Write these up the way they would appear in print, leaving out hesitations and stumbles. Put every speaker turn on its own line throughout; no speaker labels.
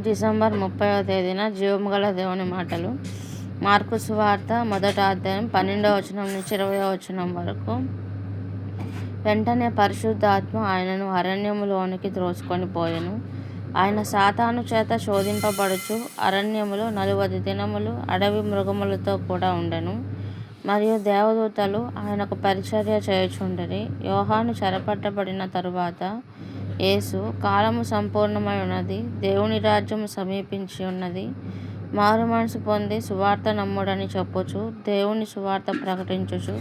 December 30వ తేదీన జీవము గల దేవుని మాటలు. మార్కు సువార్త 1వ అధ్యాయం 12వ వచనం నుంచి 20వ వచనం వరకు. వెంటనే పరిశుద్ధాత్మ ఆయనను అరణ్యములోనికి త్రోసుకొని పోయెను. ఆయన సాతాను చేత శోధింపబడుచు అరణ్యములో 40 దినములు అడవి మృగములతో కూడా ఉండెను. మరియు దేవదూతలు ఆయనకు పరిచర్య చేయుచుండిరి. యోహాను చెరపట్టబడిన తరువాత యేసు, కాలము సంపూర్ణమై ఉన్నది, దేవుని రాజ్యము సమీపించి ఉన్నది, మారు మనసు పొంది సువార్త నమ్ముడని చెప్పుచు దేవుని సువార్త ప్రకటించుచు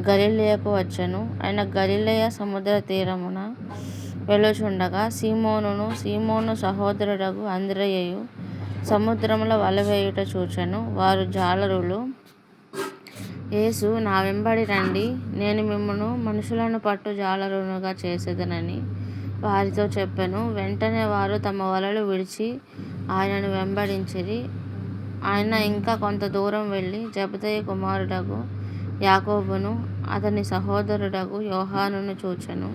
గలిలయకు వచ్చెను. ఆయన గలిలయ సముద్ర తీరమున వెలుచుండగా సీమోను సహోదరుడగు అంద్రెయయు సముద్రములో వలవేయుట చూచెను. వారు జాలరులు. యేసు, నా వెంబడి రండి, నేను మిమ్మును మనుషులను పట్టు జాలరులుగా చేసేదనని వారితో చెప్పెను. వెంటనే వారు తమ వలలు విడిచి ఆయనను వెంబడించిరి. ఆయన ఇంకా కొంత దూరం వెళ్ళి జెబెదయి కుమారుడగు యాకోబును అతని సహోదరుడగు యోహానును చూచెను.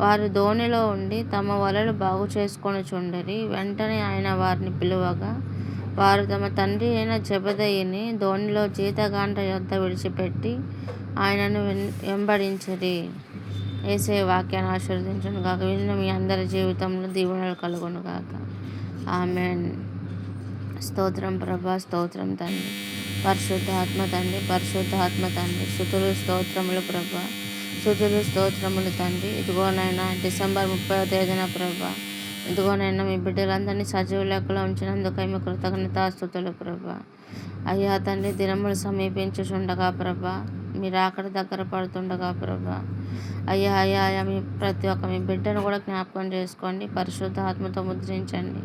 వారు దోణిలో ఉండి తమ వలలు బాగు చేసుకొనుచుండిరి. వెంటనే ఆయన వారిని పిలువగా వారు తమ తండ్రి అయిన జెబెదయిని దోణిలో జీతగాండ్ర యొద్ద విడిచిపెట్టి ఆయనను వెంబడించిరి. యేసయ్య వాక్యాన్ని ఆశీర్వదించును గాక. విన్న మీ అందరి జీవితంలో దీవెనలు కలుగును గాక. ఆమేన్. స్తోత్రం ప్రభా, స్తోత్రం తండ్రి, పరిశుద్ధాత్మ తండ్రి, పరిశుద్ధాత్మ తండ్రి, స్తుతులు స్తోత్రములు ప్రభా, స్తుతులు స్తోత్రములు తండ్రి. ఇదిగోనైనా డిసెంబర్ 30వ తేదీన ప్రభా, ఇదిగోనైనా మీ బిడ్డలందరినీ సజీవ లెక్కలో ఉంచినందుకై మీ కృతజ్ఞతాస్తుతులు ప్రభా. అయ్యా తండ్రి, దినములు సమీపించుచుండగా ప్రభా, మీరు అక్కడ దగ్గర పడుతుండగా ప్రభా, అయ్యా మీ ప్రతి ఒక్క మీ బిడ్డను కూడా జ్ఞాపకం చేసుకోండి, పరిశుద్ధ ఆత్మతో ముద్రించండి.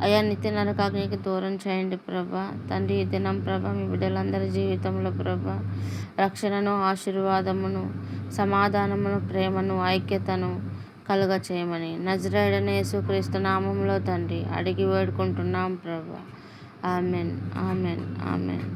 అయ్యా నిత్య నరకాగ్నికి దూరం చేయండి ప్రభా. తండ్రి, ఈ దినం ప్రభా మీ బిడ్డలందరి జీవితంలో ప్రభా రక్షణను, ఆశీర్వాదమును, సమాధానమును, ప్రేమను, ఐక్యతను కలుగ చేయమని నజరేయుడైన యేసుక్రీస్తు నామములో తండ్రి అడిగి వేడుకుంటున్నాం ప్రభా. Amen, amen, amen.